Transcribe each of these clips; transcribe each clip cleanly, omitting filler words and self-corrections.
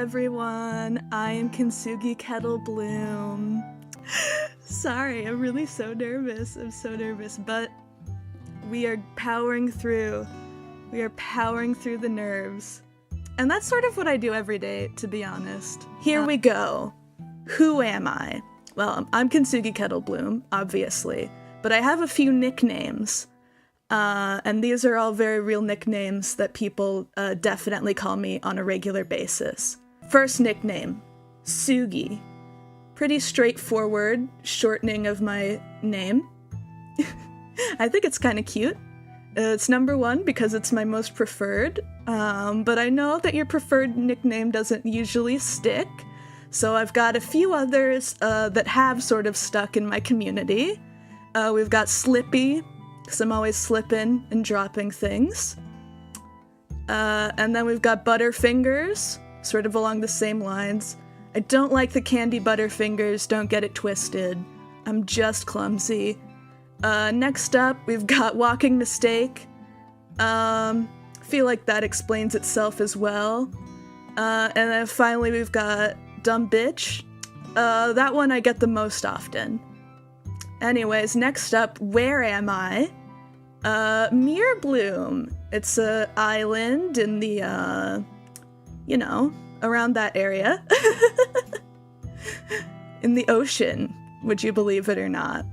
everyone. I am Kintsugi Kettleblüme. Sorry, I'm really so nervous. I'm so nervous, but we are powering through. We are powering through the nerves. And that's sort of what I do every day, to be honest. Here we go. Who am I? Well, I'm Kintsugi Kettleblüme, obviously, but I have a few nicknames. And these are all very real nicknames that people definitely call me on a regular basis. First nickname, Sugi. Pretty straightforward shortening of my name. I think it's kind of cute. It's number one because it's my most preferred, but I know that your preferred nickname doesn't usually stick, so I've got a few others that have sort of stuck in my community. We've got Slippy, because I'm always slipping and dropping things. And then we've got Butterfingers, sort of along the same lines. I don't like the candy Butterfingers, don't get it twisted. I'm just clumsy. Next up, we've got Walking Mistake. Feel like that explains itself as well. And then finally we've got Dumb Bitch. That one I get the most often. Anyways, next up, where am I? Meerbloom. It's a island in the, you know, around that area. In the ocean, would you believe it or not?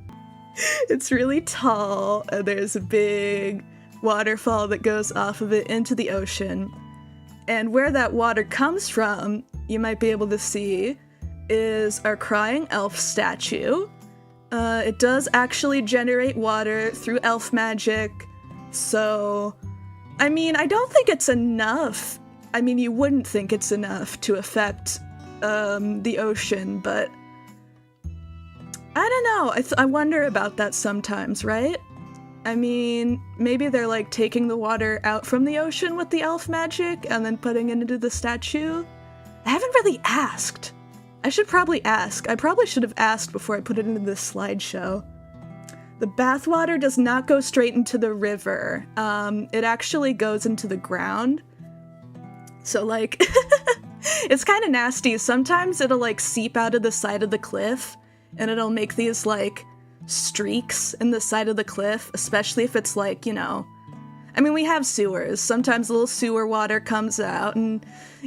It's really tall, and there's a big waterfall that goes off of it into the ocean. And where that water comes from, you might be able to see, is our crying elf statue. It does actually generate water through elf magic, so... I mean, I don't think it's enough. I mean, you wouldn't think it's enough to affect, the ocean, but... I don't know, I wonder about that sometimes, right? I mean, maybe they're like taking the water out from the ocean with the elf magic and then putting it into the statue? I haven't really asked. I should probably ask. I probably should have asked before I put it into this slideshow. The bathwater does not go straight into the river. It actually goes into the ground. So like, it's kind of nasty. Sometimes it'll like seep out of the side of the cliff and it'll make these like streaks in the side of the cliff, especially if it's like, you know, I mean, we have sewers. Sometimes a little sewer water comes out, and,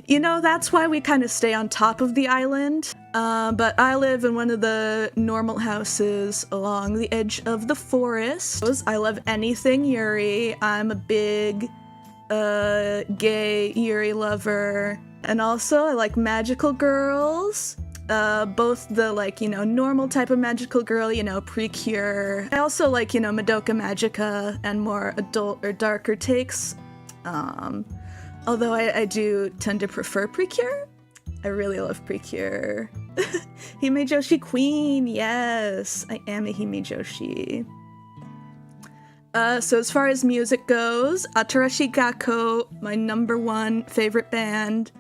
you know, that's why we kind of stay on top of the island. But I live in one of the normal houses along the edge of the forest. I love anything Yuri. I'm a big, gay Yuri lover. And also, I like magical girls. Both the, like, you know, normal type of magical girl, you know, Precure. I also like, you know, Madoka Magica and more adult or darker takes. Although I do tend to prefer Precure. I really love Precure. Hime Joshi Queen, yes! I am a Hime Joshi. So as far as music goes, Atarashi Gakko, my #1 favorite band.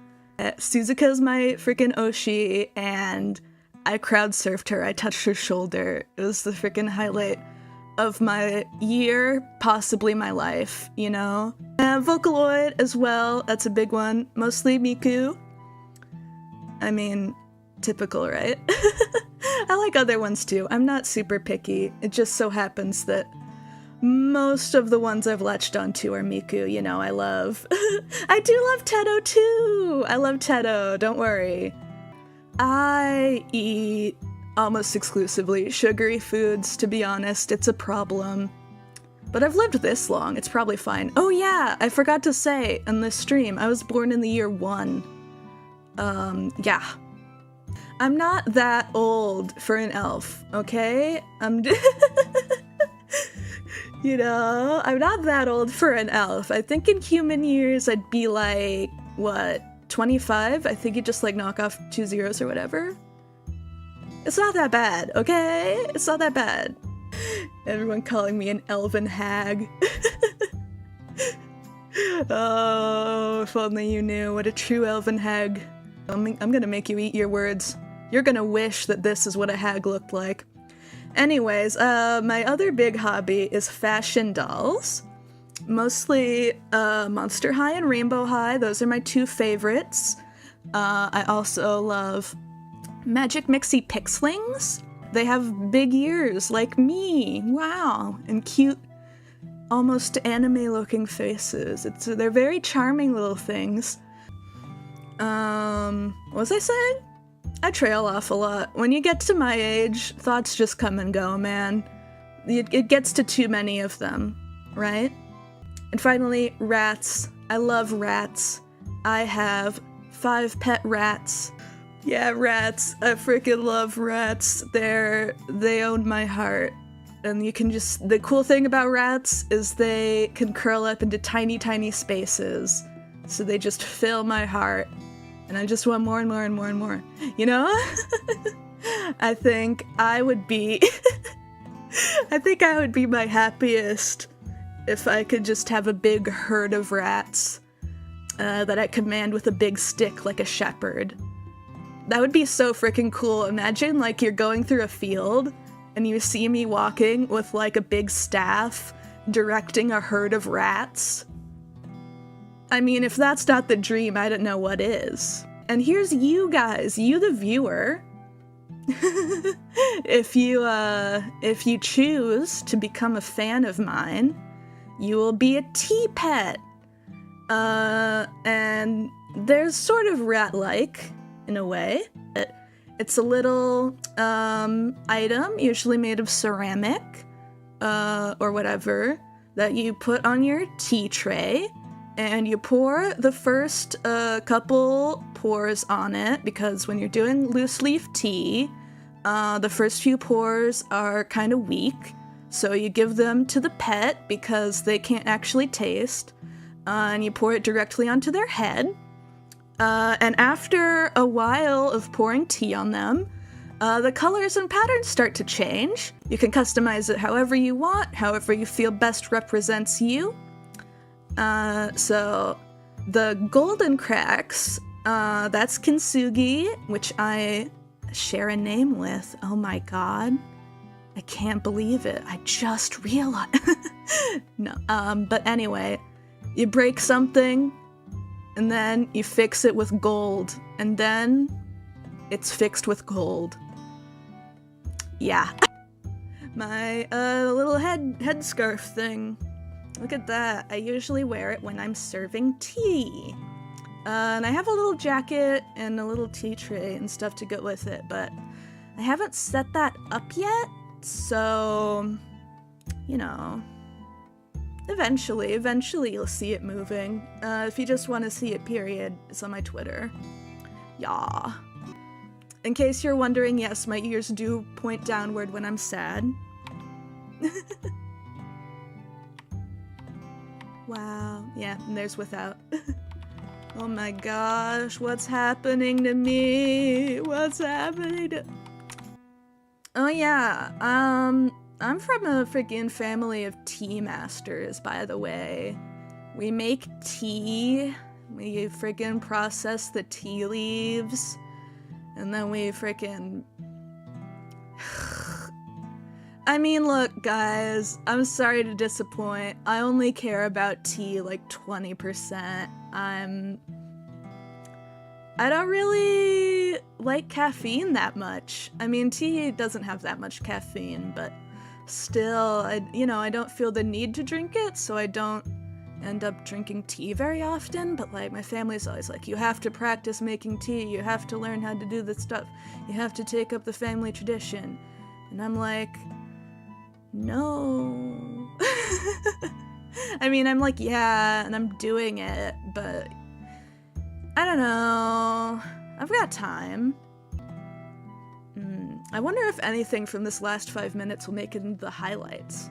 Suzuka's my freaking Oshi, and I crowd surfed her. I touched her shoulder. It was the freaking highlight of my year, possibly my life, you know? Vocaloid as well, that's a big one. Mostly Miku. I mean, typical, right? I like other ones too. I'm not super picky. It just so happens that most of the ones I've latched onto are Miku, you know, I love. I do love Teto too! I love Teto, don't worry. I eat almost exclusively sugary foods, to be honest, it's a problem. But I've lived this long, it's probably fine. Oh yeah, I forgot to say in this stream, I was born in the year 1. Yeah. I'm not that old for an elf, okay? You know, I'm not that old for an elf. I think in human years I'd be like, what, 25? I think you just like knock off 2 zeros or whatever. It's not that bad, okay? It's not that bad. Everyone calling me an elven hag. Oh, if only you knew what a true elven hag. I'm gonna make you eat your words. You're gonna wish that this is what a hag looked like. Anyways, my other big hobby is fashion dolls. Mostly Monster High and Rainbow High, those are my 2 favorites. I also love Magic Mixie Pixlings. They have big ears like me. Wow. And cute, almost anime-looking faces. They're very charming little things. What was I saying? I trail off a lot. When you get to my age, thoughts just come and go, man. It gets to too many of them, right? And finally, rats. I love rats. I have 5 pet rats. Yeah, rats. I freaking love rats. They own my heart. And you can the cool thing about rats is they can curl up into tiny, tiny spaces. So they just fill my heart. And I just want more and more and more and more. You know? I think I would be my happiest if I could just have a big herd of rats that I command with a big stick like a shepherd. That would be so freaking cool. Imagine, like, you're going through a field and you see me walking with, like, a big staff directing a herd of rats. I mean, if that's not the dream, I don't know what is. And here's you guys, you the viewer. If you choose to become a fan of mine, you will be a tea pet. And there's sort of rat-like, in a way. It's a little item, usually made of ceramic, or whatever, that you put on your tea tray, and you pour the first couple pours on it, because when you're doing loose leaf tea, the first few pours are kind of weak, so you give them to the pet because they can't actually taste, and you pour it directly onto their head. And after a while of pouring tea on them, the colors and patterns start to change. You can customize it however you want, however you feel best represents you. So the golden cracks, that's Kintsugi, which I share a name with. Oh my god. I can't believe it. I just realized. No, but anyway, you break something, and then you fix it with gold, and then it's fixed with gold. Yeah. My little headscarf thing. Look at that. I usually wear it when I'm serving tea. And I have a little jacket and a little tea tray and stuff to go with it, but I haven't set that up yet, so, you know, eventually you'll see it moving. If you just want to see it, period, it's on my Twitter. Yeah. In case you're wondering, yes, my ears do point downward when I'm sad. Wow. Yeah, and there's without. Oh my gosh, what's happening to me? What's happening to... Oh yeah, I'm from a freaking family of tea masters, by the way. We make tea, we freaking process the tea leaves, and then we freaking... I mean, look, guys, I'm sorry to disappoint. I only care about tea like 20%. I don't really like caffeine that much. I mean, tea doesn't have that much caffeine, but still, I don't feel the need to drink it, so I don't end up drinking tea very often, but like my family's always like, you have to practice making tea, you have to learn how to do this stuff, you have to take up the family tradition. And I'm like, no. I mean, I'm like, yeah, and I'm doing it, but I don't know. I've got time. I wonder if anything from this last 5 minutes will make it into the highlights.